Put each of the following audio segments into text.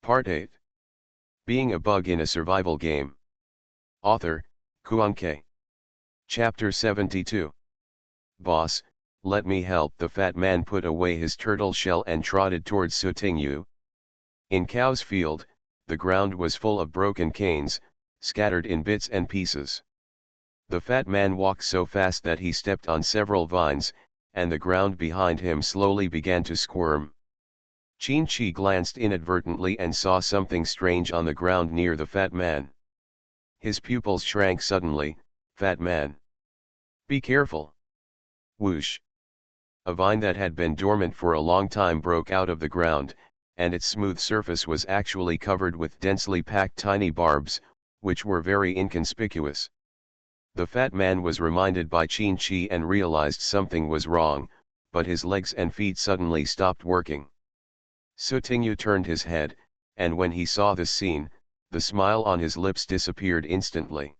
Part 8. Being a Bug in a Survival Game. Author, Kuanke. Chapter 72. Boss, let me help. The fat man put away his turtle shell and trotted towards Sutingyu. In Cow's field, the ground was full of broken canes, scattered in bits and pieces. The fat man walked so fast that he stepped on several vines, and the ground behind him slowly began to squirm. Qin-Chi glanced inadvertently and saw something strange on the ground near the fat man. His pupils shrank suddenly. Fat man, be careful! Whoosh! A vine that had been dormant for a long time broke out of the ground, and its smooth surface was actually covered with densely packed tiny barbs, which were very inconspicuous. The fat man was reminded by Qin-Chi and realized something was wrong, but his legs and feet suddenly stopped working. Sutingyu turned his head, and when he saw this scene, the smile on his lips disappeared instantly.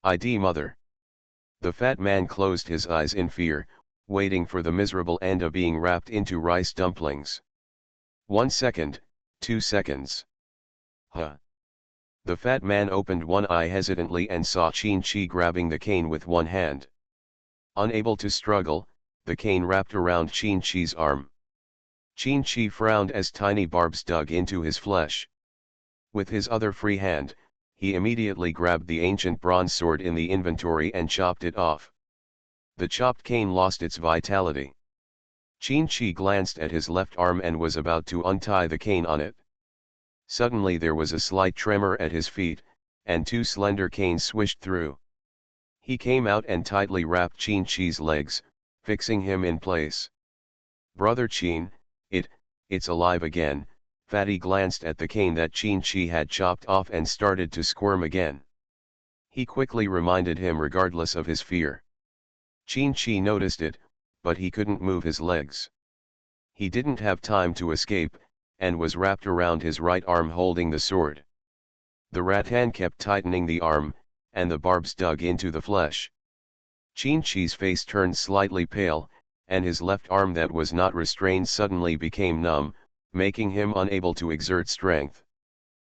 "ID mother!" The fat man closed his eyes in fear, waiting for the miserable end of being wrapped into rice dumplings. 1 second, 2 seconds. Huh! The fat man opened one eye hesitantly and saw Qin-Chi grabbing the cane with one hand. Unable to struggle, the cane wrapped around Qin-Chi's arm. Qin-Chi frowned as tiny barbs dug into his flesh. With his other free hand, he immediately grabbed the ancient bronze sword in the inventory and chopped it off. The chopped cane lost its vitality. Qin-Chi glanced at his left arm and was about to untie the cane on it. Suddenly there was a slight tremor at his feet, and two slender canes swished through. He came out and tightly wrapped Qin-Chi's legs, fixing him in place. "Brother Qin, it's alive again." Fatty glanced at the cane that Qin-Chi had chopped off and started to squirm again. He quickly reminded him regardless of his fear. Qin-Chi noticed it, but he couldn't move his legs. He didn't have time to escape, and was wrapped around his right arm holding the sword. The rattan kept tightening the arm, and the barbs dug into the flesh. Qin-Chi's face turned slightly pale, and his left arm that was not restrained suddenly became numb, making him unable to exert strength.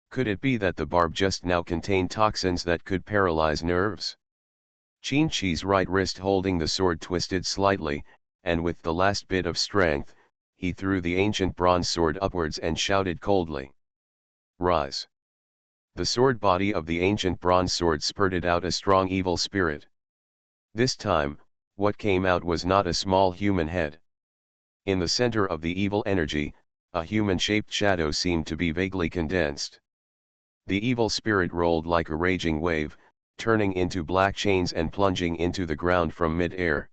Could it be that the barb just now contained toxins that could paralyze nerves? Qin-Chi's right wrist holding the sword twisted slightly, and with the last bit of strength, he threw the ancient bronze sword upwards and shouted coldly, "Rise!" The sword body of the ancient bronze sword spurted out a strong evil spirit. This time, what came out was not a small human head. In the center of the evil energy, a human-shaped shadow seemed to be vaguely condensed. The evil spirit rolled like a raging wave, turning into black chains and plunging into the ground from mid-air.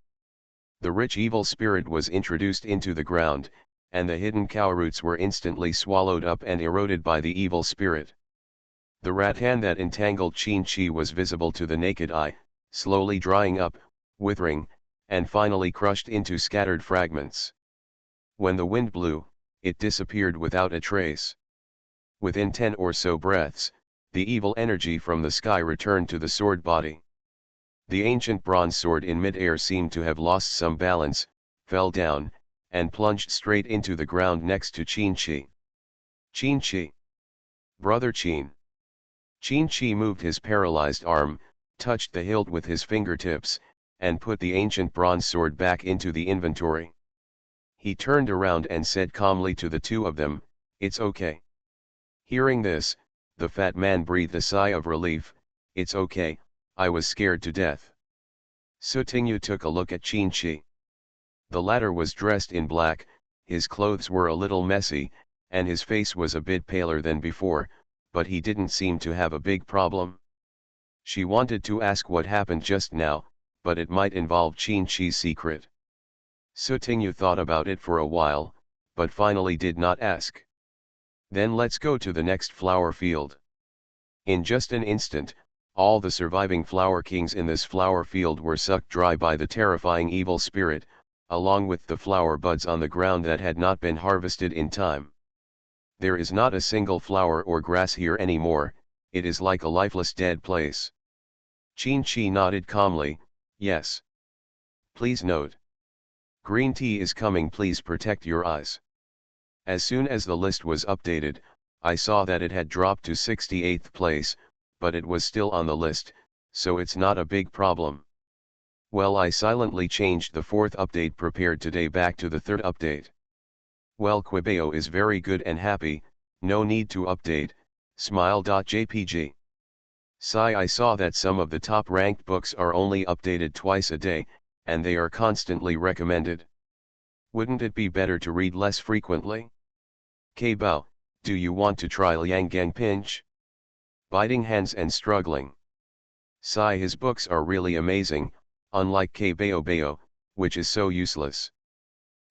The rich evil spirit was introduced into the ground, and the hidden cow roots were instantly swallowed up and eroded by the evil spirit. The rattan that entangled Qin-Chi was visible to the naked eye, slowly drying up, withering, and finally crushed into scattered fragments. When the wind blew, it disappeared without a trace. Within 10 or so breaths, the evil energy from the sky returned to the sword body. The ancient bronze sword in mid-air seemed to have lost some balance, fell down, and plunged straight into the ground next to Qin-Chi. "Qin-Chi! Brother Qin!" Qin-Chi moved his paralyzed arm, touched the hilt with his fingertips, and put the ancient bronze sword back into the inventory. He turned around and said calmly to the two of them, "It's okay." Hearing this, the fat man breathed a sigh of relief. "It's okay, I was scared to death." Sutingyu took a look at Qin-Chi. The latter was dressed in black, his clothes were a little messy, and his face was a bit paler than before, but he didn't seem to have a big problem. She wanted to ask what happened just now, but it might involve Qin-Chi's secret. Sutingyu thought about it for a while, but finally did not ask. "Then let's go to the next flower field." In just an instant, all the surviving flower kings in this flower field were sucked dry by the terrifying evil spirit, along with the flower buds on the ground that had not been harvested in time. There is not a single flower or grass here anymore, it is like a lifeless dead place. Qin-Chi nodded calmly, "Yes. Please note. Green tea is coming, please protect your eyes." As soon as the list was updated, I saw that it had dropped to 68th place, but it was still on the list, so it's not a big problem. Well, I silently changed the 4th update prepared today back to the 3rd update. Well, Quibeo is very good and happy, no need to update, smile.jpg. I saw that some of the top ranked books are only updated twice a day, and they are constantly recommended. Wouldn't it be better to read less frequently? Bao, do you want to try Liang Gang Pinch? Biting hands and struggling. His books are really amazing, unlike Bao, which is so useless.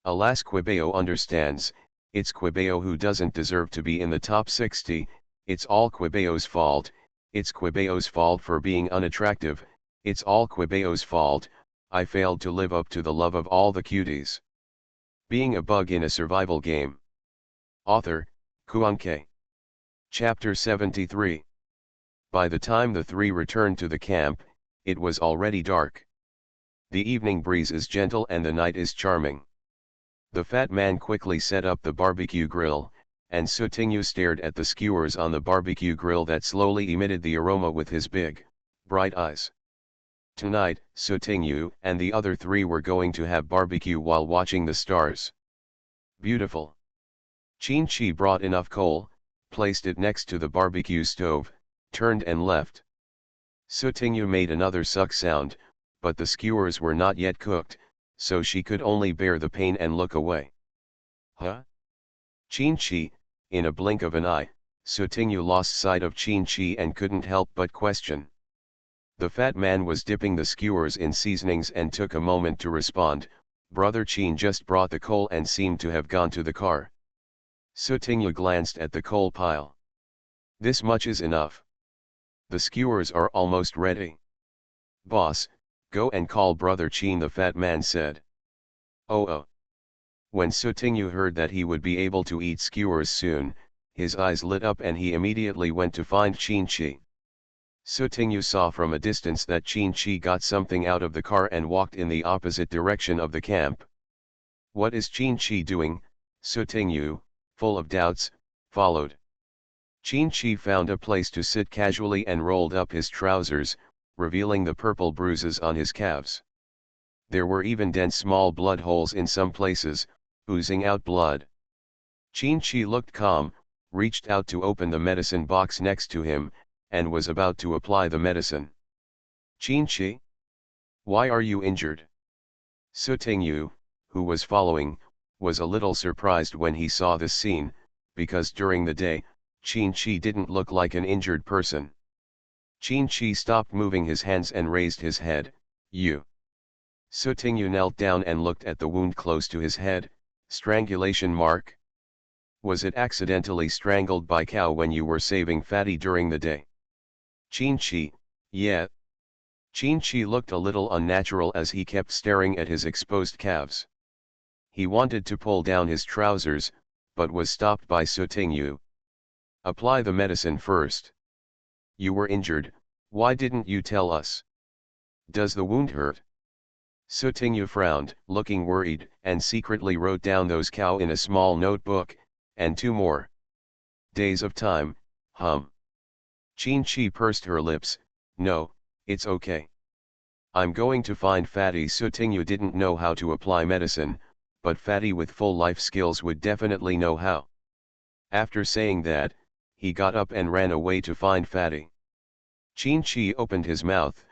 Alas, Quibeo understands, it's Quibeo who doesn't deserve to be in the top 60, it's all Quibeo's fault, it's Quibeo's fault for being unattractive, it's all Quibeo's fault, I failed to live up to the love of all the cuties. Being a bug in a survival game. Author, Kuanke. Chapter 73. By the time the three returned to the camp, it was already dark. The evening breeze is gentle and the night is charming. The fat man quickly set up the barbecue grill, and Sutinyu stared at the skewers on the barbecue grill that slowly emitted the aroma with his big, bright eyes. Tonight, Sutinyu and the other three were going to have barbecue while watching the stars. Beautiful. Qin-Chi brought enough coal, placed it next to the barbecue stove, turned and left. Sutinyu made another suck sound, but the skewers were not yet cooked, so she could only bear the pain and look away. Huh? Qin-Chi, in a blink of an eye, Sutinyu lost sight of Qin-Chi and couldn't help but question. The fat man was dipping the skewers in seasonings and took a moment to respond. Brother Qin just brought the coal and seemed to have gone to the car. Sutinyu glanced at the coal pile. This much is enough. The skewers are almost ready. Boss, go and call Brother Qin, the fat man said. Oh. When Sutinyu heard that he would be able to eat skewers soon, his eyes lit up and he immediately went to find Qin-Chi. Sutinyu saw from a distance that Qin-Chi got something out of the car and walked in the opposite direction of the camp. What is Qin-Chi doing? Sutinyu, full of doubts, followed. Qin-Chi found a place to sit casually and rolled up his trousers, revealing the purple bruises on his calves. There were even dense small blood holes in some places, oozing out blood. Qin-Chi looked calm, reached out to open the medicine box next to him, and was about to apply the medicine. Qin-Chi? Why are you injured? Sutinyu, who was following, was a little surprised when he saw this scene, because during the day, Qin-Chi didn't look like an injured person. Qin-Chi stopped moving his hands and raised his head. You. Sutinyu knelt down and looked at the wound close to his head. Strangulation mark? Was it accidentally strangled by cow when you were saving Fatty during the day? Qin-Chi, yeah. Qin-Chi looked a little unnatural as he kept staring at his exposed calves. He wanted to pull down his trousers, but was stopped by Sutinyu. Apply the medicine first. You were injured, why didn't you tell us? Does the wound hurt? Sutinyu frowned, looking worried, and secretly wrote down those cow in a small notebook, and 2 more. Days of time, Qin-Chi pursed her lips. No, it's okay. I'm going to find Fatty. Sutinyu didn't know how to apply medicine, but Fatty with full life skills would definitely know how. After saying that, he got up and ran away to find Fatty. Qin-Chi opened his mouth,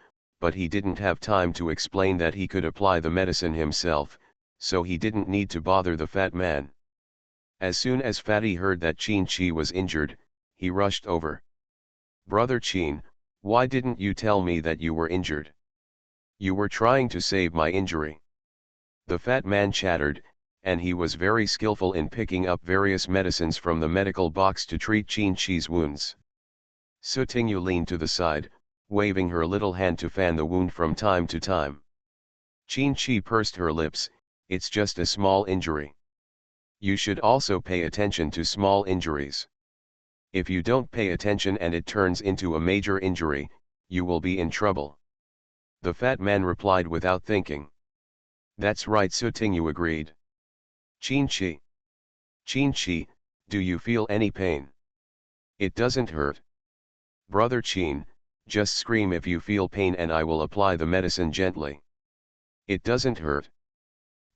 but he didn't have time to explain that he could apply the medicine himself, so he didn't need to bother the fat man. As soon as Fatty heard that Qin-Chi was injured, he rushed over. Brother Qin, why didn't you tell me that you were injured? You were trying to save my injury. The fat man chattered, and he was very skillful in picking up various medicines from the medical box to treat Qin-Chi's wounds. Sutinyu leaned to the side, waving her little hand to fan the wound from time to time. Qin-Chi pursed her lips. It's just a small injury. You should also pay attention to small injuries. If you don't pay attention and it turns into a major injury, you will be in trouble. The fat man replied without thinking. That's right, Sutinyu agreed. Qin-Chi. Qin-Chi, do you feel any pain? It doesn't hurt. Brother Chin, just scream if you feel pain and I will apply the medicine gently. It doesn't hurt.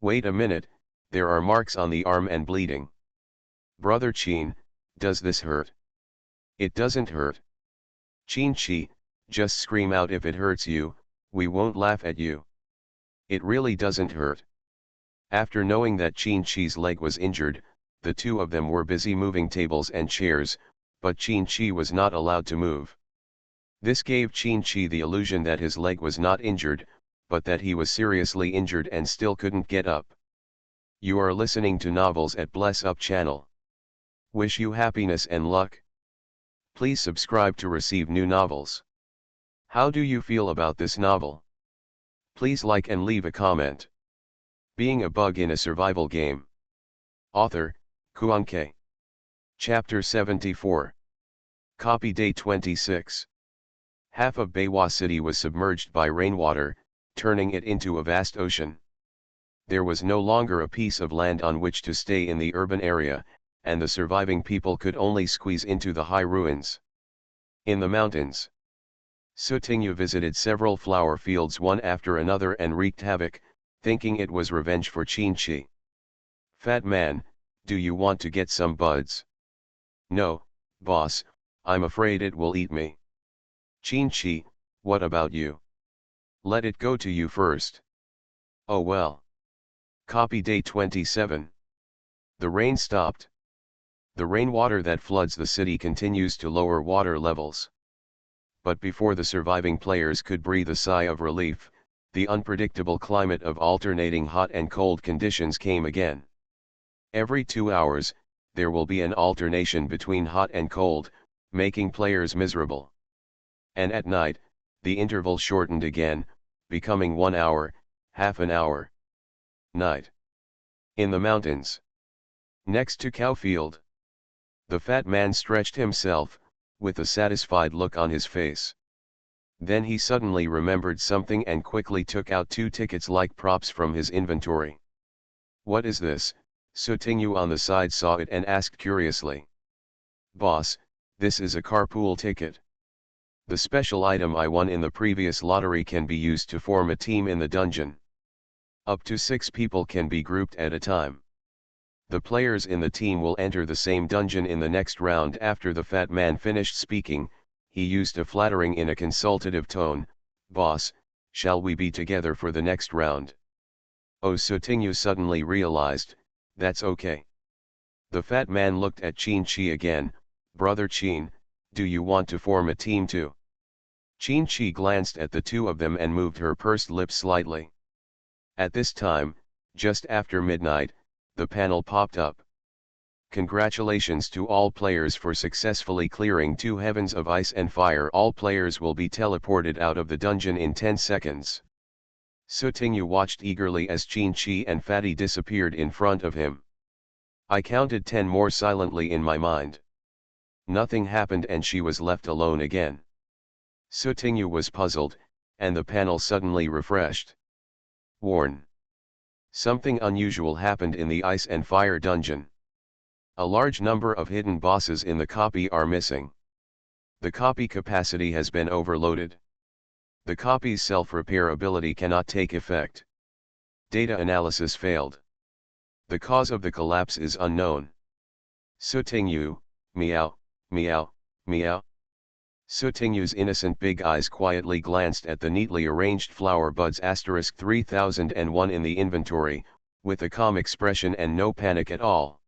Wait a minute, there are marks on the arm and bleeding. Brother Chin, does this hurt? It doesn't hurt. Chin Chi, just scream out if it hurts you, we won't laugh at you. It really doesn't hurt. After knowing that Chin Chi's leg was injured, the two of them were busy moving tables and chairs, but Chin Chi was not allowed to move. This gave Chin Chi the illusion that his leg was not injured, but that he was seriously injured and still couldn't get up. You are listening to Novels at Bless Up channel. Wish you happiness and luck. Please subscribe to receive new novels. How do you feel about this novel? Please like and leave a comment. Being a bug in a survival game. Author, Kuan-K. Chapter 74. Copy Day 26. Half of Baywa City was submerged by rainwater, turning it into a vast ocean. There was no longer a piece of land on which to stay in the urban area, and the surviving people could only squeeze into the high ruins. In the mountains, Sutingyu visited several flower fields one after another and wreaked havoc, thinking it was revenge for Chin Chi. Fat man, do you want to get some buds? No, boss, I'm afraid it will eat me. Chin Chi, what about you? Let it go to you first. Oh well. Copy Day 27. The rain stopped. The rainwater that floods the city continues to lower water levels. But before the surviving players could breathe a sigh of relief, the unpredictable climate of alternating hot and cold conditions came again. Every 2 hours, there will be an alternation between hot and cold, making players miserable. And at night, the interval shortened again, becoming 1 hour, half an hour. Night. In the mountains. Next to Cowfield. The fat man stretched himself, with a satisfied look on his face. Then he suddenly remembered something and quickly took out 2 tickets like props from his inventory. What is this? Sutingyu on the side saw it and asked curiously. Boss, this is a carpool ticket. The special item I won in the previous lottery can be used to form a team in the dungeon. Up to 6 people can be grouped at a time. The players in the team will enter the same dungeon in the next round. After the fat man finished speaking, he used a flattering in a consultative tone, Boss, shall we be together for the next round? Oh, Sutingyu suddenly realized, that's okay. The fat man looked at Chin Chi again, Brother Chin, do you want to form a team too? Chin Chi glanced at the two of them and moved her pursed lips slightly. At this time, just after midnight, the panel popped up. Congratulations to all players for successfully clearing 2 heavens of ice and fire. All players will be teleported out of the dungeon in 10 seconds. Sutingyu watched eagerly as Chin Chi and Fatty disappeared in front of him. I counted 10 more silently in my mind. Nothing happened and she was left alone again. Sutingyu was puzzled, and the panel suddenly refreshed. Warn. Something unusual happened in the Ice and Fire dungeon. A large number of hidden bosses in the copy are missing. The copy capacity has been overloaded. The copy's self-repair ability cannot take effect. Data analysis failed. The cause of the collapse is unknown. Sutingyu, meow, meow, meow. Sutingyu's innocent big eyes quietly glanced at the neatly arranged flower buds *3001 in the inventory, with a calm expression and no panic at all.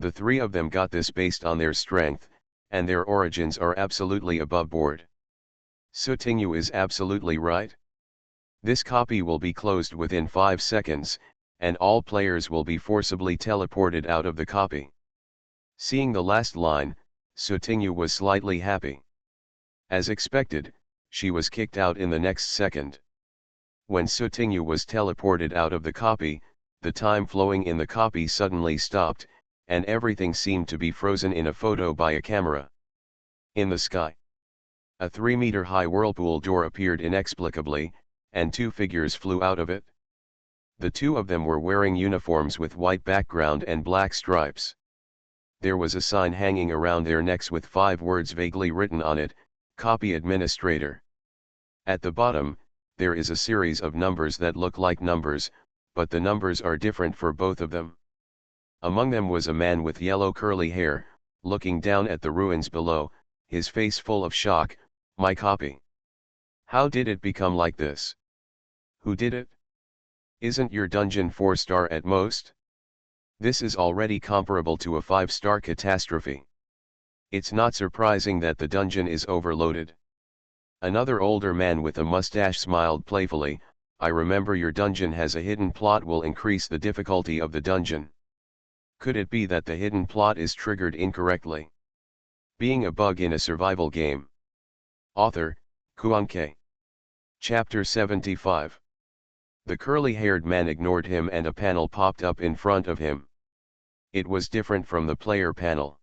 The 3 of them got this based on their strength, and their origins are absolutely above board. Sutingyu is absolutely right. This copy will be closed within 5 seconds, and all players will be forcibly teleported out of the copy. Seeing the last line, Sutingyu was slightly happy. As expected, she was kicked out in the next second. When Sutingyu was teleported out of the copy, the time flowing in the copy suddenly stopped, and everything seemed to be frozen in a photo by a camera. In the sky, a 3-meter-high whirlpool door appeared inexplicably, and 2 figures flew out of it. The 2 of them were wearing uniforms with white background and black stripes. there was a sign hanging around their necks with 5 words vaguely written on it, Copy Administrator. At the bottom, there is a series of numbers that look like numbers, but the numbers are different for both of them. Among them was a man with yellow curly hair, looking down at the ruins below, his face full of shock. My copy. How did it become like this? Who did it? Isn't your dungeon 4-star at most? This is already comparable to a 5-star catastrophe. It's not surprising that the dungeon is overloaded. Another older man with a mustache smiled playfully. I remember your dungeon has a hidden plot will increase the difficulty of the dungeon. Could it be that the hidden plot is triggered incorrectly? Being a bug in a survival game. Author, Kuanke. Chapter 75. The curly-haired man ignored him and a panel popped up in front of him. It was different from the player panel.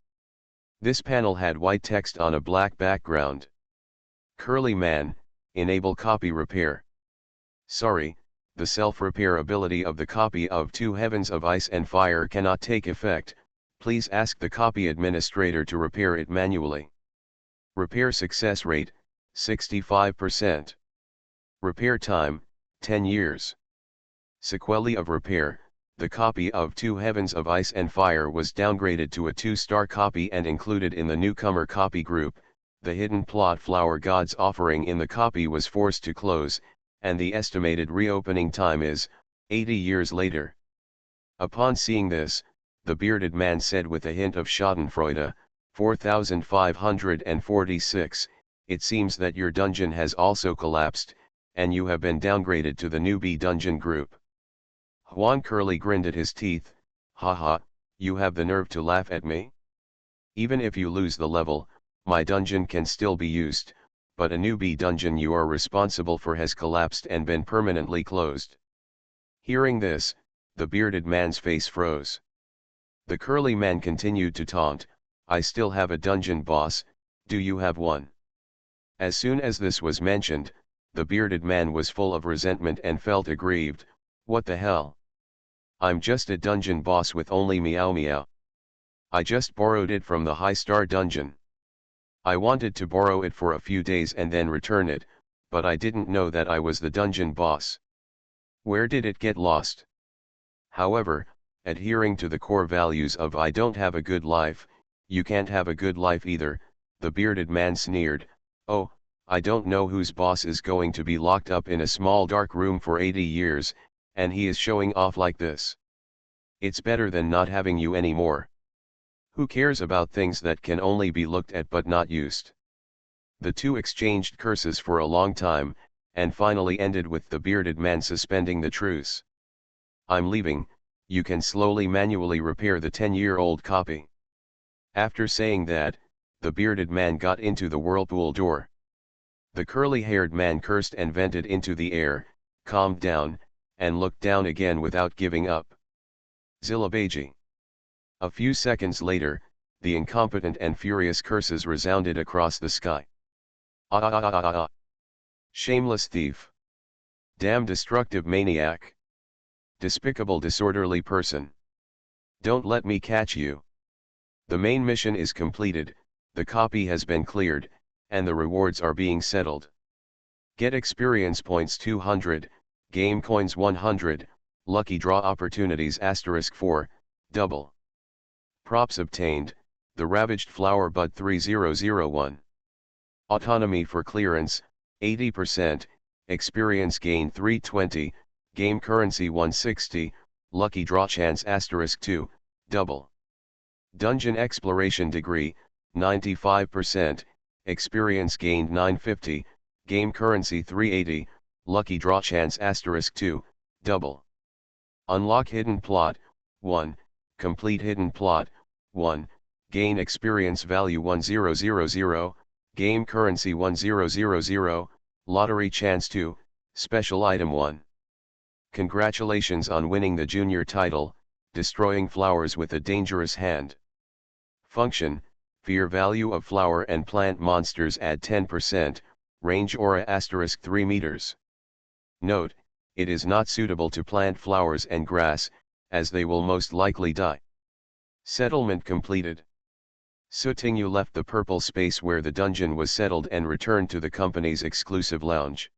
This panel had white text on a black background. Curly man, enable copy repair. Sorry, the self-repair ability of the copy of 2 Heavens of Ice and Fire cannot take effect. Please ask the copy administrator to repair it manually. Repair success rate, 65%. Repair time, 10 years. Sequelae of repair, the copy of 2 Heavens of Ice and Fire was downgraded to a 2-star copy and included in the newcomer copy group. The hidden plot Flower God's offering in the copy was forced to close, and the estimated reopening time is 80 years later. Upon seeing this, the bearded man said with a hint of schadenfreude, 4546, it seems that your dungeon has also collapsed, and you have been downgraded to the newbie dungeon group. Juan Curly grinned at his teeth, haha, you have the nerve to laugh at me? Even if you lose the level, my dungeon can still be used, but a newbie dungeon you are responsible for has collapsed and been permanently closed. Hearing this, the bearded man's face froze. The curly man continued to taunt, I still have a dungeon boss, do you have one? As soon as this was mentioned, the bearded man was full of resentment and felt aggrieved. What the hell? I'm just a dungeon boss with only meow meow. I just borrowed it from the high-star dungeon. I wanted to borrow it for a few days and then return it, but I didn't know that I was the dungeon boss. Where did it get lost? However, adhering to the core values of I don't have a good life, you can't have a good life either, the bearded man sneered, oh, I don't know whose boss is going to be locked up in a small dark room for 80 years, and he is showing off like this. It's better than not having you anymore. Who cares about things that can only be looked at but not used? The two exchanged curses for a long time, and finally ended with the bearded man suspending the truce. I'm leaving, you can slowly manually repair the 10-year-old copy. After saying that, the bearded man got into the whirlpool door. The curly-haired man cursed and vented into the air, calmed down, and looked down again without giving up. Zillabaji. A few seconds later, the incompetent and furious curses resounded across the sky. Ah ah ah ah ah ah. Shameless thief. Damn destructive maniac. Despicable disorderly person. Don't let me catch you. The main mission is completed, the copy has been cleared, and the rewards are being settled. Get experience points 200, game coins 100, lucky draw opportunities *4, double. Props obtained, the ravaged flower bud 3001. Autonomy for clearance, 80%, experience gain 320, game currency 160, lucky draw chance *2, double. Dungeon exploration degree, 95%, experience gained 950, game currency 380, lucky draw chance *2, double. Unlock hidden plot, 1, complete hidden plot, 1, gain experience value 1000, game currency 1000, lottery chance 2, special item 1. Congratulations on winning the junior title, destroying flowers with a dangerous hand. Function, fear value of flower and plant monsters add 10%, range aura *3 meters. Note, it is not suitable to plant flowers and grass, as they will most likely die. Settlement completed. Sutingyu left the purple space where the dungeon was settled and returned to the company's exclusive lounge.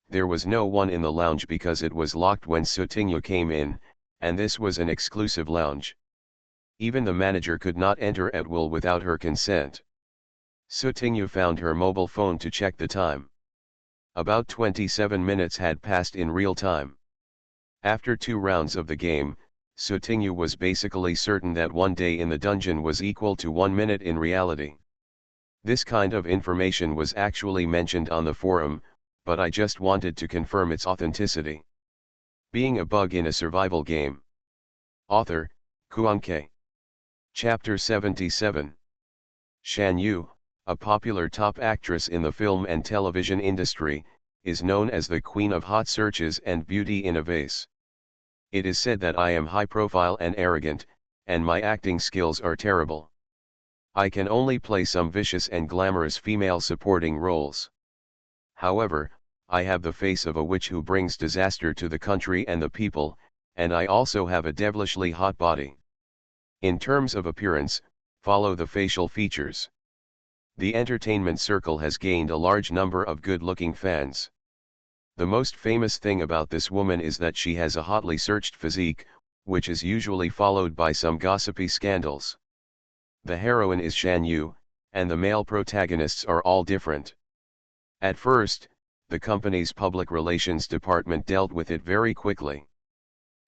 There was no one in the lounge because it was locked when Sutingyu came in, and this was an exclusive lounge. Even the manager could not enter at will without her consent. Sutingyu found her mobile phone to check the time. About 27 minutes had passed in real time. After 2 rounds of the game, Sutingyu was basically certain that 1 day in the dungeon was equal to 1 minute in reality. This kind of information was actually mentioned on the forum, but I just wanted to confirm its authenticity. Being a bug in a survival game. Author, Kuan-Ke. Chapter 77. Shan Yu, a popular top actress in the film and television industry, is known as the queen of hot searches and beauty in a vase. It is said that I am high profile and arrogant, and my acting skills are terrible. I can only play some vicious and glamorous female supporting roles. However, I have the face of a witch who brings disaster to the country and the people, and I also have a devilishly hot body. In terms of appearance, follow the facial features. The entertainment circle has gained a large number of good-looking fans. The most famous thing about this woman is that she has a hotly searched physique, which is usually followed by some gossipy scandals. The heroine is Shan Yu, and the male protagonists are all different. At first, the company's public relations department dealt with it very quickly.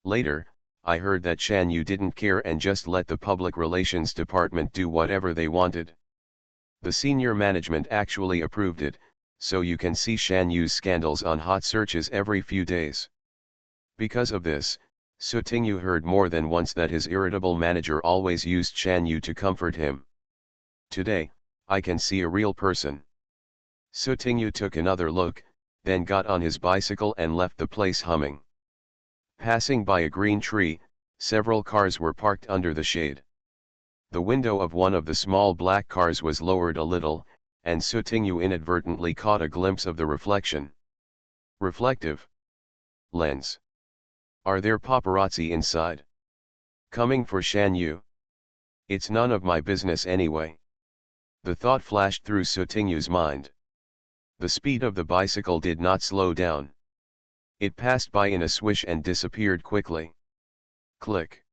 Later, I heard that Shan Yu didn't care and just let the public relations department do whatever they wanted. The senior management actually approved it, so you can see Shan Yu's scandals on hot searches every few days. Because of this, Sutingyu heard more than once that his irritable manager always used Shan Yu to comfort him. Today, I can see a real person. Sutingyu took another look, then got on his bicycle and left the place humming. Passing by a green tree, several cars were parked under the shade. The window of one of the small black cars was lowered a little, and Sutingyu inadvertently caught a glimpse of the reflection. Reflective lens. Are there paparazzi inside? Coming for Shan Yu? It's none of my business anyway. The thought flashed through Sutingyu's mind. The speed of the bicycle did not slow down. It passed by in a swish and disappeared quickly. Click.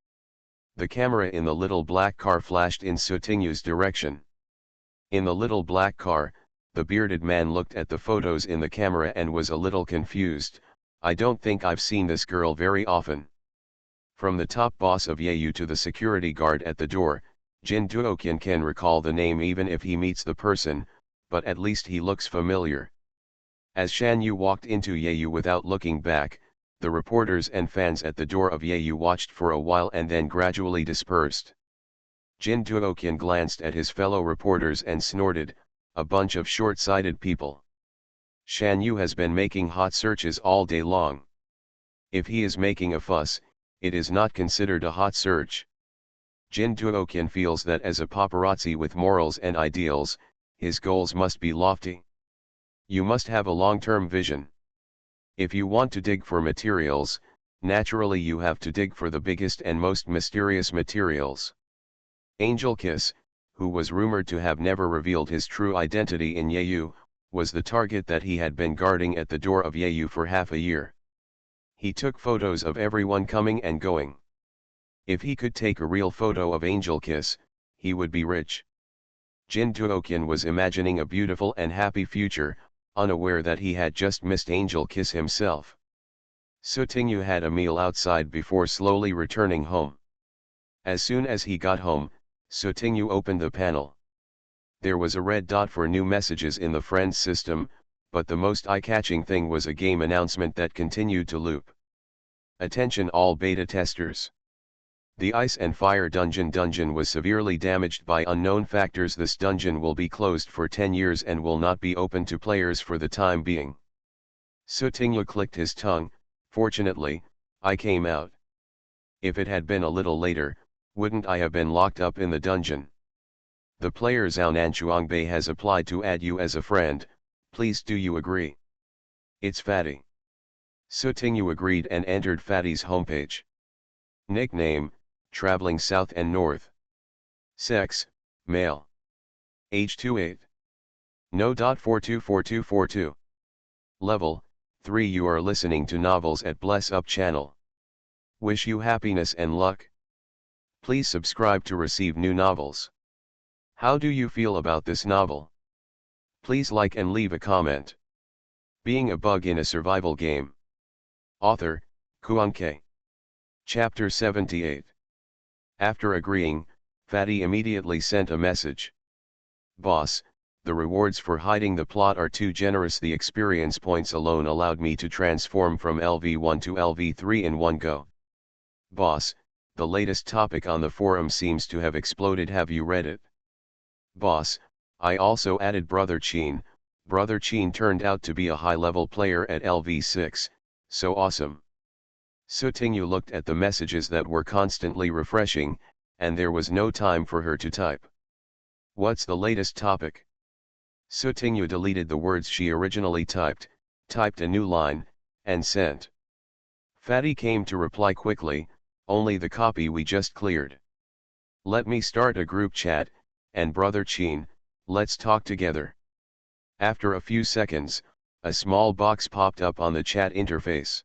The camera in the little black car flashed in Sutingyu's direction. In the little black car, the bearded man looked at the photos in the camera and was a little confused. I don't think I've seen this girl very often. From the top boss of Yeyu to the security guard at the door, Jin Duoqian can recall the name even if he meets the person, but at least he looks familiar. As Shan Yu walked into Yeyu without looking back, the reporters and fans at the door of Yeyu watched for a while and then gradually dispersed. Jin Duoqian glanced at his fellow reporters and snorted, a bunch of short-sighted people. Shan Yu has been making hot searches all day long. If he is making a fuss, it is not considered a hot search. Jin Duoqian feels that as a paparazzi with morals and ideals, his goals must be lofty. You must have a long-term vision. If you want to dig for materials, naturally you have to dig for the biggest and most mysterious materials. Angel Kiss, who was rumored to have never revealed his true identity in Yeyu, was the target that he had been guarding at the door of Yeyu for half a year. He took photos of everyone coming and going. If he could take a real photo of Angel Kiss, he would be rich. Jin Duoqian was imagining a beautiful and happy future, unaware that he had just missed Angel Kiss himself. Sutingyu had a meal outside before slowly returning home. As soon as he got home, Sutingyu opened the panel. There was a red dot for new messages in the friends system, but the most eye-catching thing was a game announcement that continued to loop. Attention all beta testers. The Ice and Fire dungeon was severely damaged by unknown factors. This dungeon will be closed for 10 years and will not be open to players for the time being. Sutingyu clicked his tongue. Fortunately, I came out. If it had been a little later, wouldn't I have been locked up in the dungeon? The player Zhaonan Chuangbei has applied to add you as a friend. Please do you agree? It's Fatty. Sutingyu agreed and entered Fatty's homepage. Nickname, Traveling South and North. Sex, Male. Age 28. No.424242. Level, 3. You are listening to novels at Bless Up channel. Wish you happiness and luck. Please subscribe to receive new novels. How do you feel about this novel? Please like and leave a comment. Being a bug in a survival game. Author, Kuanke. Chapter 78. After agreeing, Fatty immediately sent a message. Boss, the rewards for hiding the plot are too generous. The experience points alone allowed me to transform from LV1 to LV3 in one go. Boss, the latest topic on the forum seems to have exploded. Have you read it? Boss, I also added Brother Cheen. Brother Cheen turned out to be a high-level player at LV6, so awesome. Sutingu looked at the messages that were constantly refreshing, and there was no time for her to type. What's the latest topic? Sutingu deleted the words she originally typed a new line, and sent. Fatty came to reply quickly, only the copy we just cleared. Let me start a group chat, and Brother Cheen, let's talk together. After a few seconds, a small box popped up on the chat interface.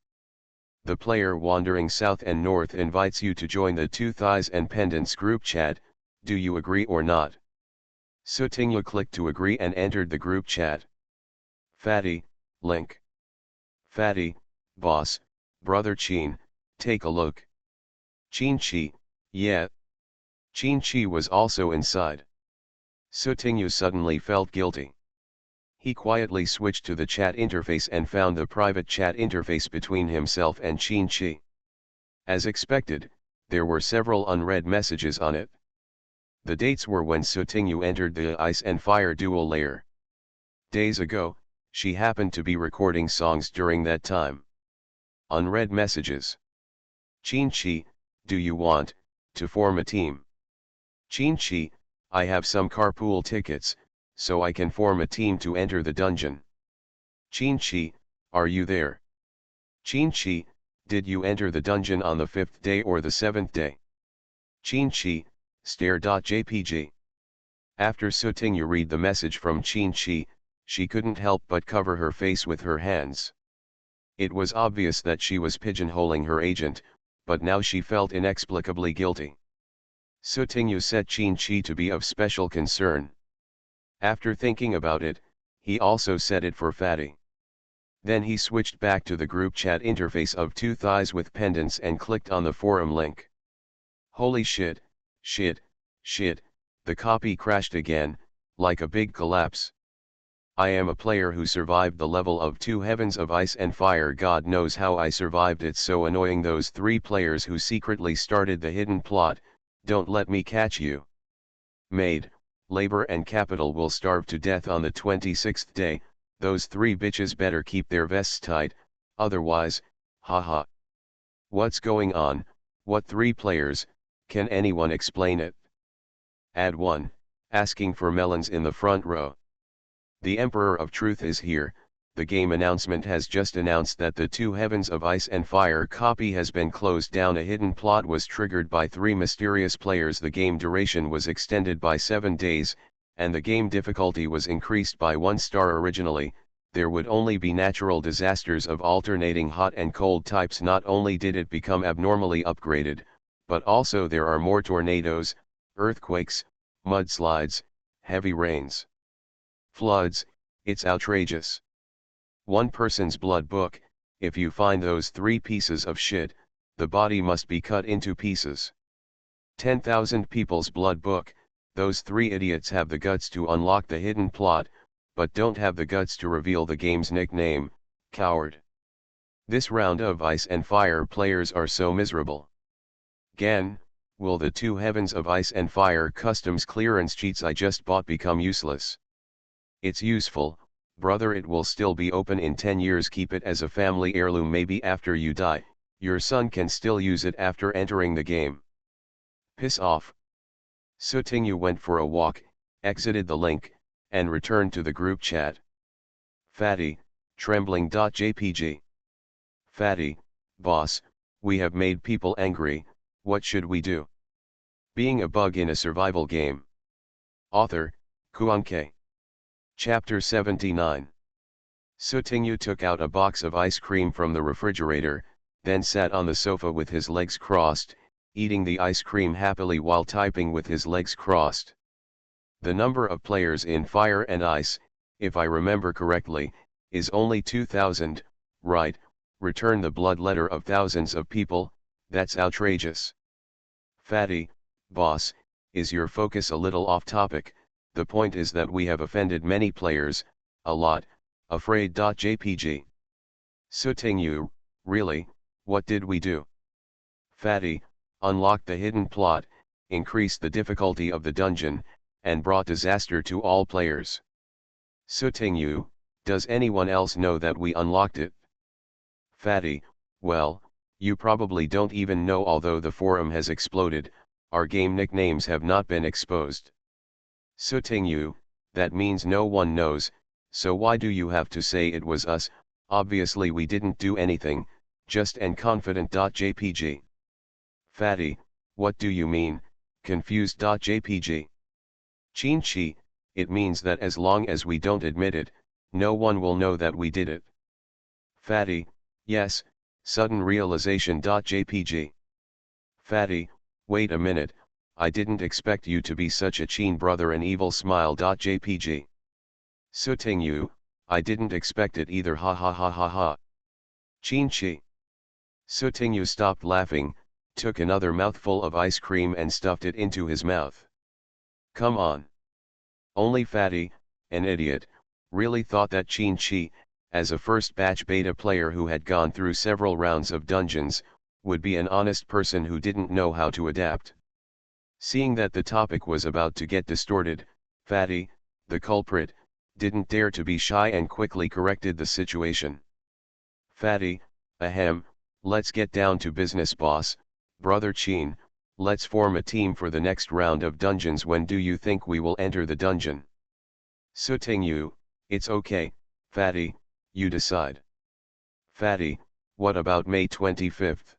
The player wandering south and north invites you to join the Two Thighs and Pendants group chat. Do you agree or not? Sutingu clicked to agree and entered the group chat. Fatty, link. Fatty, boss, Brother Cheen, take a look. Cheen Chi, yeah. Cheen Chi was also inside. Sutingu suddenly felt guilty. He quietly switched to the chat interface and found the private chat interface between himself and Cheen Chi. As expected, there were several unread messages on it. The dates were when Sutingu entered the Ice and Fire dual layer. Days ago, she happened to be recording songs during that time. Unread messages. Cheen Chi, do you want to form a team? Cheen Chi, I have some carpool tickets, so I can form a team to enter the dungeon. Cheen Chi, are you there? Cheen Chi, did you enter the dungeon on the 5th day or the 7th day? Cheen Chi, stare.jpg. After Sutingu read the message from Cheen Chi, she couldn't help but cover her face with her hands. It was obvious that she was pigeonholing her agent, but now she felt inexplicably guilty. Sutingu set Cheen Chi to be of special concern. After thinking about it, he also set it for Fatty. Then he switched back to the group chat interface of Two Thighs with Pendants and clicked on the forum link. Holy shit, the copy crashed again, like a big collapse. I am a player who survived the level of 2 Heavens of Ice and Fire. God knows how I survived. It's so annoying. Those 3 players who secretly started the hidden plot, don't let me catch you. Maid, labor and capital will starve to death on the 26th day, those 3 bitches better keep their vests tight, otherwise, haha. What's going on? What 3 players, can anyone explain it? Add 1, asking for melons in the front row. The Emperor of Truth is here. The game announcement has just announced that the 2 Heavens of Ice and Fire copy has been closed down. A hidden plot was triggered by 3 mysterious players. The game duration was extended by 7 days, and the game difficulty was increased by 1 star. Originally, there would only be natural disasters of alternating hot and cold types. Not only did it become abnormally upgraded, but also there are more tornadoes, earthquakes, mudslides, heavy rains, floods. It's outrageous. One person's blood book. If you find those 3 pieces of shit, the body must be cut into pieces. 10,000 people's blood book. Those 3 idiots have the guts to unlock the hidden plot, but don't have the guts to reveal the game's nickname, coward. This round of Ice and Fire players are so miserable. Gan, will the 2 Heavens of Ice and Fire customs clearance cheats I just bought become useless? It's useful, brother. It will still be open in 10 years. Keep it as a family heirloom. Maybe after you die, your son can still use it after entering the game. Piss off. Sutingu went for a walk, exited the link, and returned to the group chat. Fatty, trembling.jpg. Fatty, boss, we have made people angry, what should we do? Being a bug in a survival game. Author, Kuanke. Chapter 79. Sutingyu took out a box of ice cream from the refrigerator, then sat on the sofa with his legs crossed, eating the ice cream happily while typing with his legs crossed. The number of players in Fire and Ice, if I remember correctly, is only 2,000, right? Return the blood letter of thousands of people, that's outrageous. Fatty, boss, is your focus a little off topic? The point is that we have offended many players, a lot, afraid. JPG. Sutingyu, really, what did we do? Fatty, unlocked the hidden plot, increased the difficulty of the dungeon, and brought disaster to all players. Sutingyu, does anyone else know that we unlocked it? Fatty, well, you probably don't even know, although the forum has exploded, our game nicknames have not been exposed. Sutingyu, that means no one knows, so why do you have to say it was us? Obviously we didn't do anything, just and confident. JPG. Fatty, what do you mean, confused. JPG. Chinchi, it means that as long as we don't admit it, no one will know that we did it. Fatty, yes, sudden realization. JPG. Fatty, wait a minute, I didn't expect you to be such a Chin brother. An evil smile. JPG. Sutingyu, I didn't expect it either. Ha ha ha ha ha. Chinchi. Sutingyu stopped laughing, took another mouthful of ice cream and stuffed it into his mouth. Come on. Only Fatty, an idiot, really thought that Chinchi, as a first batch beta player who had gone through several rounds of dungeons, would be an honest person who didn't know how to adapt. Seeing that the topic was about to get distorted, Fatty, the culprit, didn't dare to be shy and quickly corrected the situation. Fatty, ahem, let's get down to business, boss. Brother Chin, let's form a team for the next round of dungeons. When do you think we will enter the dungeon? Sutingyu, it's okay, Fatty, you decide. Fatty, what about May 25th?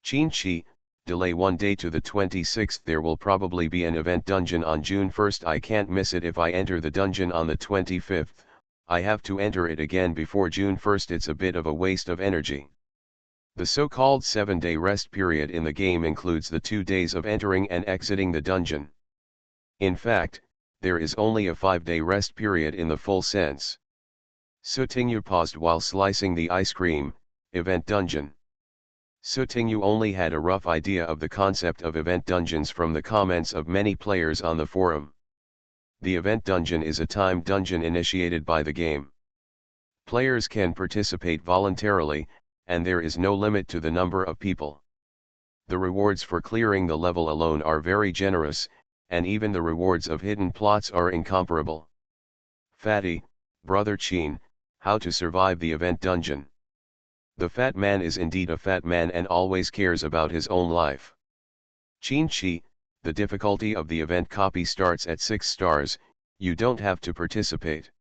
Chinchi, delay one day to the 26th. There will probably be an event dungeon on June 1st. I can't miss it. If I enter the dungeon on the 25th, I have to enter it again before June 1st. It's a bit of a waste of energy. The so-called 7-day rest period in the game includes the 2 days of entering and exiting the dungeon. In fact, there is only a 5-day rest period in the full sense. Sutingyu paused while slicing the ice cream. Event dungeon. Sutingyu only had a rough idea of the concept of event dungeons from the comments of many players on the forum. The event dungeon is a timed dungeon initiated by the game. Players can participate voluntarily, and there is no limit to the number of people. The rewards for clearing the level alone are very generous, and even the rewards of hidden plots are incomparable. Fatty, brother Chin, how to survive the event dungeon. The fat man is indeed a fat man and always cares about his own life. Chinchi, the difficulty of the event copy starts at 6 stars, you don't have to participate.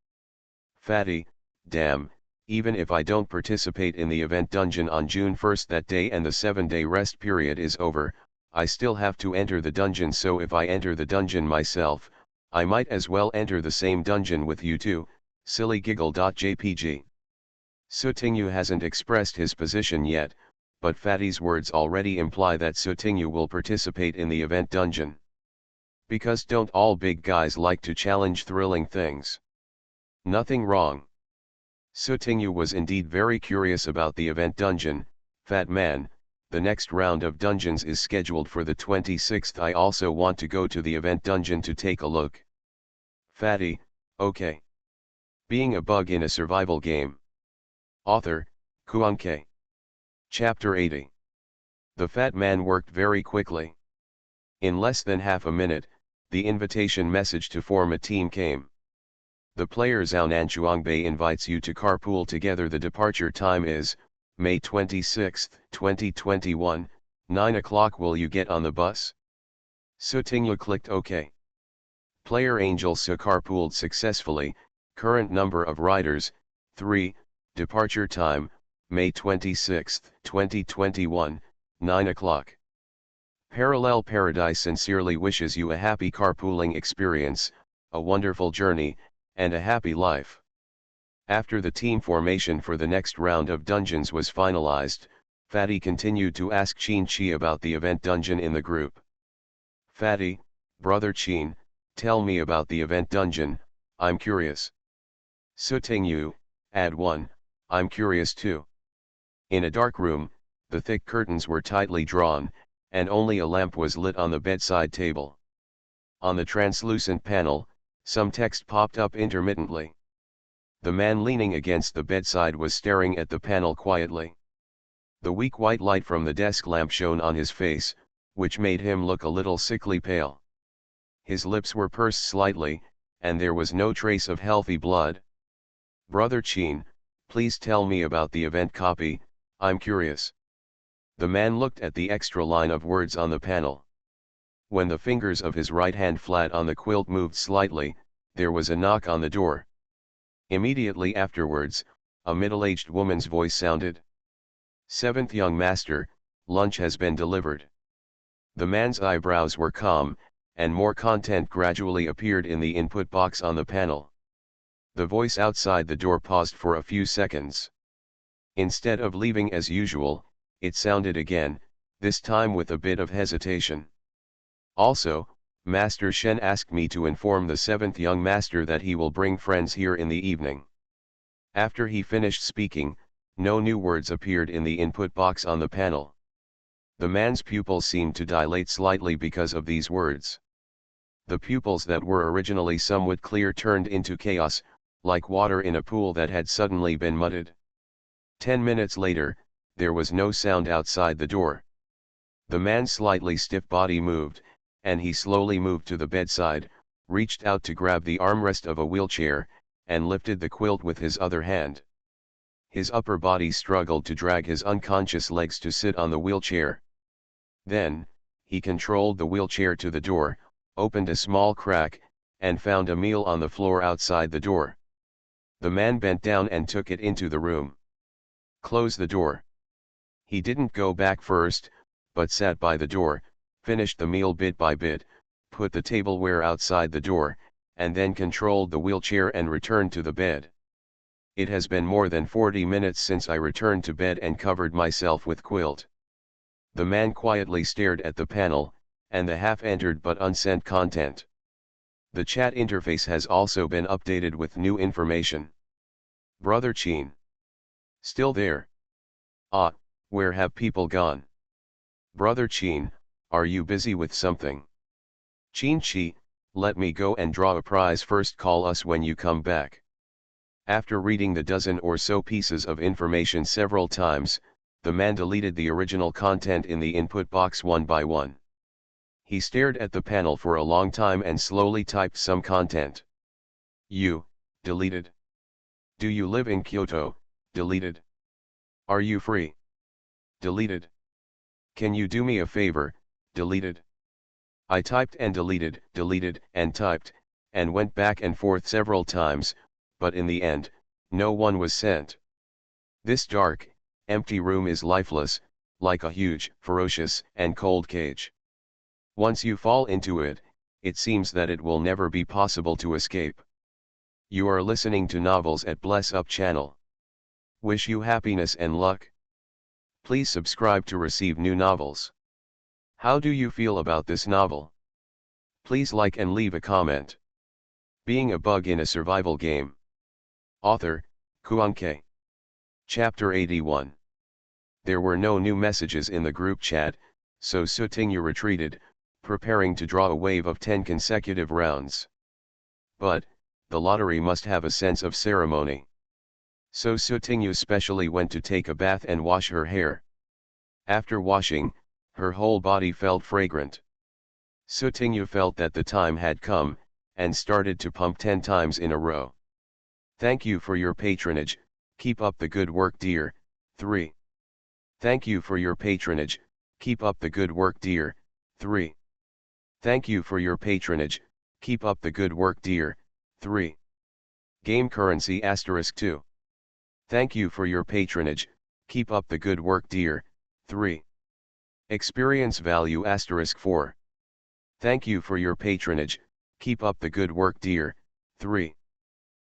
Fatty, damn, even if I don't participate in the event dungeon on June 1st that day and the 7-day rest period is over, I still have to enter the dungeon. So if I enter the dungeon myself, I might as well enter the same dungeon with you too, silly giggle. JPG. Sutingyu hasn't expressed his position yet, but Fatty's words already imply that Sutingyu will participate in the event dungeon. Because don't all big guys like to challenge thrilling things? Nothing wrong. Sutingyu was indeed very curious about the event dungeon. Fat man, the next round of dungeons is scheduled for the 26th. I also want to go to the event dungeon to take a look. Fatty, okay. Being a bug in a survival game. Author, Kuanke. Chapter 80. The fat man worked very quickly. In less than half a minute, the invitation message to form a team came. The player Zhao Nanchuangbei invites you to carpool together. The departure time is May 26, 2021, 9 o'clock. Will you get on the bus? Sutingyu clicked OK. Player Angel Su carpooled successfully. Current number of riders, 3. Departure time, May 26, 2021, 9 o'clock. Parallel Paradise sincerely wishes you a happy carpooling experience, a wonderful journey, and a happy life. After the team formation for the next round of dungeons was finalized, Fatty continued to ask Chin Chi about the event dungeon in the group. Fatty, brother Chin, tell me about the event dungeon, I'm curious. Sutingyu, add 1, I'm curious too. In a dark room, the thick curtains were tightly drawn, and only a lamp was lit on the bedside table. On the translucent panel, some text popped up intermittently. The man leaning against the bedside was staring at the panel quietly. The weak white light from the desk lamp shone on his face, which made him look a little sickly pale. His lips were pursed slightly, and there was no trace of healthy blood. Brother Chin, please tell me about the event copy, I'm curious. The man looked at the extra line of words on the panel. When the fingers of his right hand flat on the quilt moved slightly, there was a knock on the door. Immediately afterwards, a middle-aged woman's voice sounded. Seventh young master, lunch has been delivered. The man's eyebrows were calm, and more content gradually appeared in the input box on the panel. The voice outside the door paused for a few seconds. Instead of leaving as usual, it sounded again, this time with a bit of hesitation. Also, Master Shen asked me to inform the seventh young master that he will bring friends here in the evening. After he finished speaking, no new words appeared in the input box on the panel. The man's pupils seemed to dilate slightly because of these words. The pupils that were originally somewhat clear turned into chaos, like water in a pool that had suddenly been muddied. 10 minutes later, there was no sound outside the door. The man's slightly stiff body moved, and he slowly moved to the bedside, reached out to grab the armrest of a wheelchair, and lifted the quilt with his other hand. His upper body struggled to drag his unconscious legs to sit on the wheelchair. Then, he controlled the wheelchair to the door, opened a small crack, and found a meal on the floor outside the door. The man bent down and took it into the room. Close the door. He didn't go back first, but sat by the door, finished the meal bit by bit, put the tableware outside the door, and then controlled the wheelchair and returned to the bed. It has been more than 40 minutes since I returned to bed and covered myself with quilt. The man quietly stared at the panel, and the half-entered but unsent content. The chat interface has also been updated with new information. Brother Chin. Still there? Ah, where have people gone? Brother Chin, are you busy with something? Chin Chi, let me go and draw a prize first, call us when you come back. After reading the dozen or so pieces of information several times, the man deleted the original content in the input box one by one. He stared at the panel for a long time and slowly typed some content. Deleted. Do you live in Kyoto? Deleted. Are you free? Deleted. Can you do me a favor? Deleted. I typed and deleted, and typed, and went back and forth several times, but in the end, no one was sent. This dark, empty room is lifeless, like a huge, ferocious, and cold cage. Once you fall into it, it seems that it will never be possible to escape. You are listening to Novels at Bless Up channel. Wish you happiness and luck. Please subscribe to receive new novels. How do you feel about this novel? Please like and leave a comment. Being a Bug in a Survival Game. Author, Kuanke. Chapter 81. There were no new messages in the group chat, so Sutingyu retreated, preparing to draw a wave of 10 consecutive rounds. But, the lottery must have a sense of ceremony. So Sutingyu specially went to take a bath and wash her hair. After washing, her whole body felt fragrant. Sutingyu felt that the time had come, and started to pump 10 times in a row. Thank you for your patronage, keep up the good work dear. 3. Thank you for your patronage, keep up the good work dear. 3. Thank you for your patronage, keep up the good work dear. 3. Game currency *2. Thank you for your patronage, keep up the good work dear. 3. Experience value *4. Thank you for your patronage, keep up the good work dear. 3.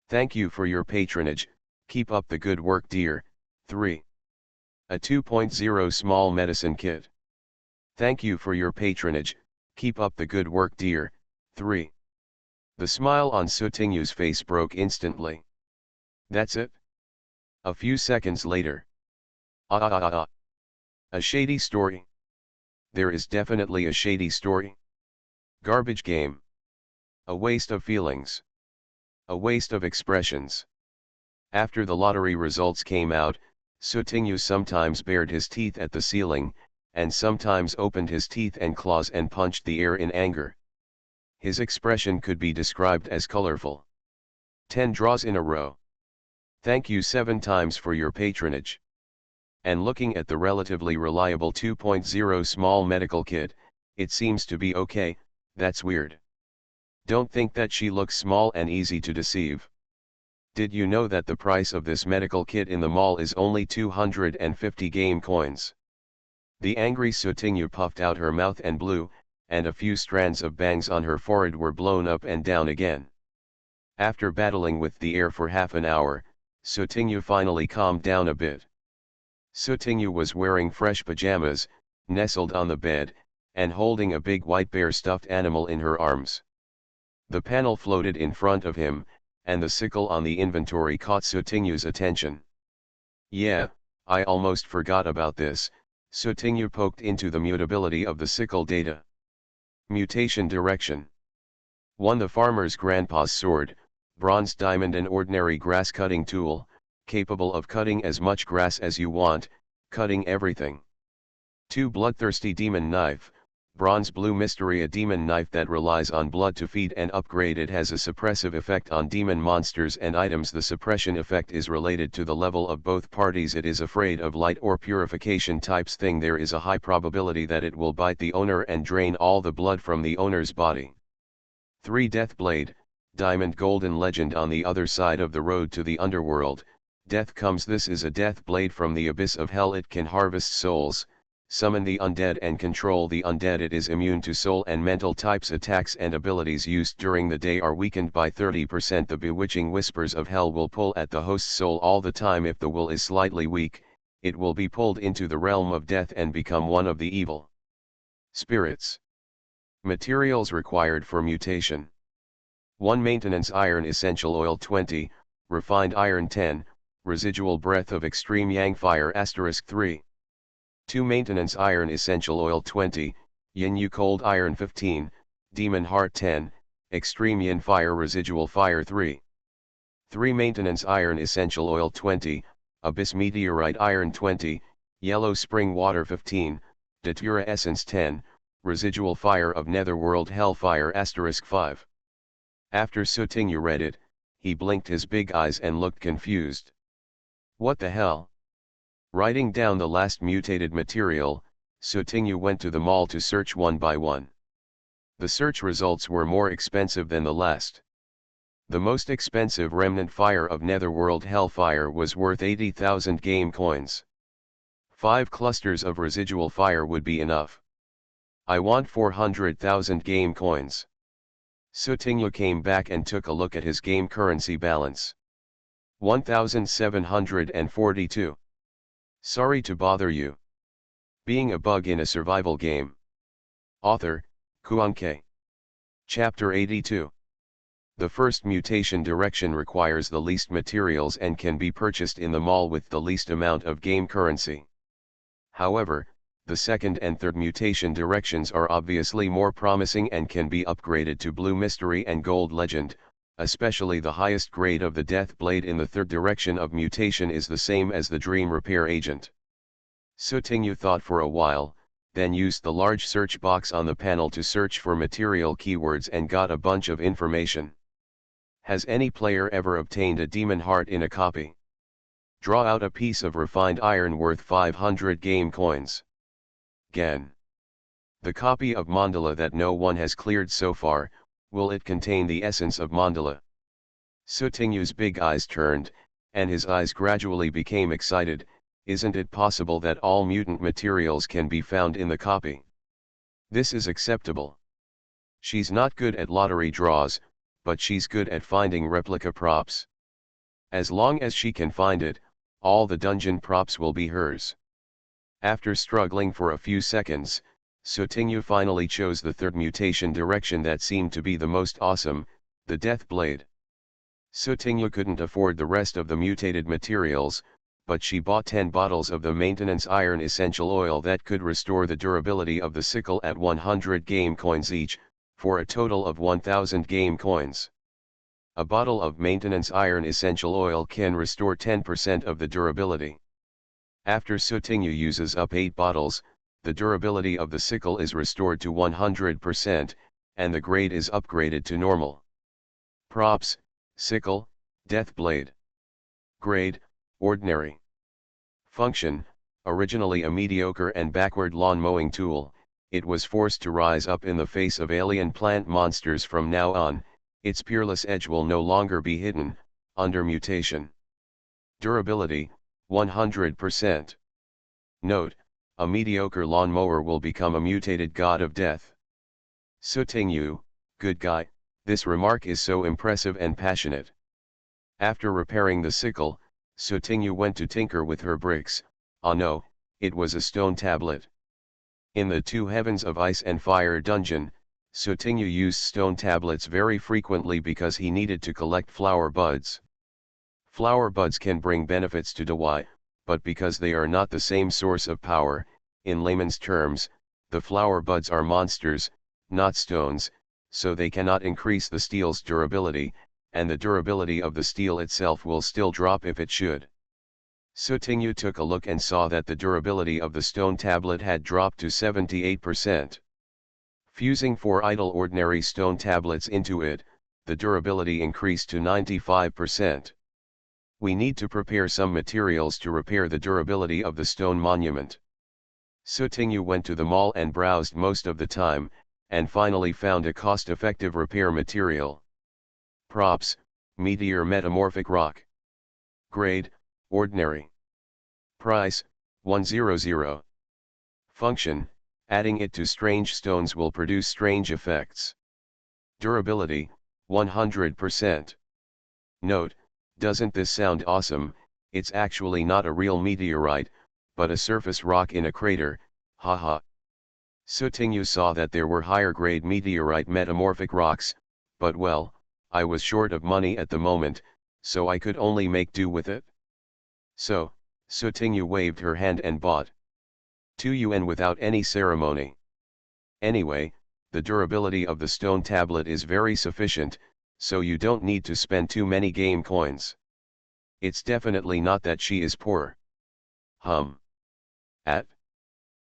Thank you for your patronage, keep up the good work dear. 3. A 2.0 small medicine kit. Thank you for your patronage, keep up the good work dear. 3. The smile on Sutingyu's face broke instantly. That's it? A few seconds later. A shady story. There is definitely a shady story. Garbage game. A waste of feelings. A waste of expressions. After the lottery results came out, Sutingyu sometimes bared his teeth at the ceiling, and sometimes opened his teeth and claws and punched the air in anger. His expression could be described as colorful. 10 draws in a row. Thank you 7 times for your patronage. And looking at the relatively reliable 2.0 small medical kit, it seems to be okay. That's weird. Don't think that she looks small and easy to deceive. Did you know that the price of this medical kit in the mall is only 250 game coins? The angry Sutingyu puffed out her mouth and blew, and a few strands of bangs on her forehead were blown up and down again. After battling with the air for half an hour, Sutingyu finally calmed down a bit. Sutingyu was wearing fresh pajamas, nestled on the bed, and holding a big white bear stuffed animal in her arms. The panel floated in front of him, and the sickle on the inventory caught Sutingyu's attention. Yeah, I almost forgot about this. Sutingyu poked into the mutability of the sickle data. Mutation direction. 1. The farmer's grandpa's sword, bronze diamond, an ordinary grass cutting tool, capable of cutting as much grass as you want, cutting everything. 2. Bloodthirsty demon knife, bronze blue mystery, a demon knife that relies on blood to feed and upgrade. It has a suppressive effect on demon monsters and items. The suppression effect is related to the level of both parties. It is afraid of light or purification types thing. There is a high probability that it will bite the owner and drain all the blood from the owner's body. 3. Death blade, diamond golden legend, on the other side of the road to the underworld, death comes. This is a death blade from the abyss of hell. It can harvest souls, summon the undead and control the undead. It is immune to soul and mental types. Attacks and abilities used during the day are weakened by 30%. The bewitching whispers of hell will pull at the host's soul all the time. If the will is slightly weak, it will be pulled into the realm of death and become one of the evil spirits. Materials required for mutation. 1. Maintenance iron essential oil 20, refined iron 10, residual breath of extreme yang fire *3. 2. Maintenance iron essential oil 20, yin yu cold iron 15, demon heart 10, extreme yin fire residual fire 3. 3. Maintenance iron essential oil 20, abyss meteorite iron 20, yellow spring water 15, datura essence 10, residual fire of netherworld hellfire *5. After Sutingyu read it, he blinked his big eyes and looked confused. What the hell? Writing down the last mutated material, Sutingyu went to the mall to search one by one. The search results were more expensive than the last. The most expensive remnant fire of netherworld hellfire was worth 80,000 game coins. 5 clusters of residual fire would be enough. I want 400,000 game coins. Sutingyu came back and took a look at his game currency balance. 1,742. Sorry to bother you. Being a bug in a survival game. Author, Kuan-K. Chapter 82. The first mutation direction requires the least materials and can be purchased in the mall with the least amount of game currency. However, the second and third mutation directions are obviously more promising and can be upgraded to Blue Mystery and Gold Legend, especially the highest grade of the Death Blade in the third direction of mutation is the same as the Dream Repair Agent. Sutingyu thought for a while, then used the large search box on the panel to search for material keywords and got a bunch of information. Has any player ever obtained a demon heart in a copy? Draw out a piece of refined iron worth 500 game coins. Gen. The copy of Mandala that no one has cleared so far, will it contain the essence of Mandala? Sutingyu's big eyes turned, and his eyes gradually became excited, isn't it possible that all mutant materials can be found in the copy? This is acceptable. She's not good at lottery draws, but she's good at finding replica props. As long as she can find it, all the dungeon props will be hers. After struggling for a few seconds, Sotinyu finally chose the third mutation direction that seemed to be the most awesome, the Death Blade. Sotinyu couldn't afford the rest of the mutated materials, but she bought 10 bottles of the maintenance iron essential oil that could restore the durability of the sickle at 100 game coins each, for a total of 1000 game coins. A bottle of maintenance iron essential oil can restore 10% of the durability. After Sotinyu uses up 8 bottles, the durability of the sickle is restored to 100%, and the grade is upgraded to normal. Props: sickle, Death Blade. Grade: ordinary. Function: originally a mediocre and backward lawn mowing tool, it was forced to rise up in the face of alien plant monsters. From now on, its peerless edge will no longer be hidden, under mutation. Durability: 100%. Note: a mediocre lawnmower will become a mutated god of death. Sotinyu, good guy, this remark is so impressive and passionate. After repairing the sickle, Sotinyu went to tinker with her bricks. Ah no, it was a stone tablet. In the Two Heavens of Ice and Fire dungeon, Sotinyu used stone tablets very frequently because he needed to collect flower buds. Flower buds can bring benefits to Dewey, but because they are not the same source of power, in layman's terms, the flower buds are monsters, not stones, so they cannot increase the steel's durability, and the durability of the steel itself will still drop if it should. Sotinyu took a look and saw that the durability of the stone tablet had dropped to 78%. Fusing 4 idle ordinary stone tablets into it, the durability increased to 95%. We need to prepare some materials to repair the durability of the stone monument. Sotinyu went to the mall and browsed most of the time, and finally found a cost-effective repair material. Props: meteor metamorphic rock. Grade: ordinary. Price: 100. Function: adding it to strange stones will produce strange effects. Durability: 100%. Note: doesn't this sound awesome? It's actually not a real meteorite, but a surface rock in a crater, haha. Sotinyu saw that there were higher grade meteorite metamorphic rocks, but well, I was short of money at the moment, so I could only make do with it. So, Sotinyu waved her hand and bought 2 yuan without any ceremony. Anyway, the durability of the stone tablet is very sufficient, so you don't need to spend too many game coins. It's definitely not that she is poor.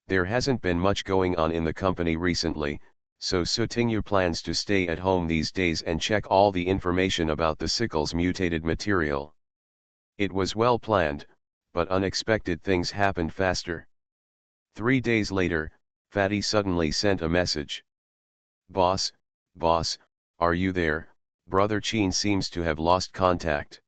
There hasn't been much going on in the company recently, so Sotinyu plans to stay at home these days and check all the information about the sickle's mutated material. It was well planned, but unexpected things happened faster. 3 days later, Fatty suddenly sent a message. Boss, are you there? Brother Chin seems to have lost contact.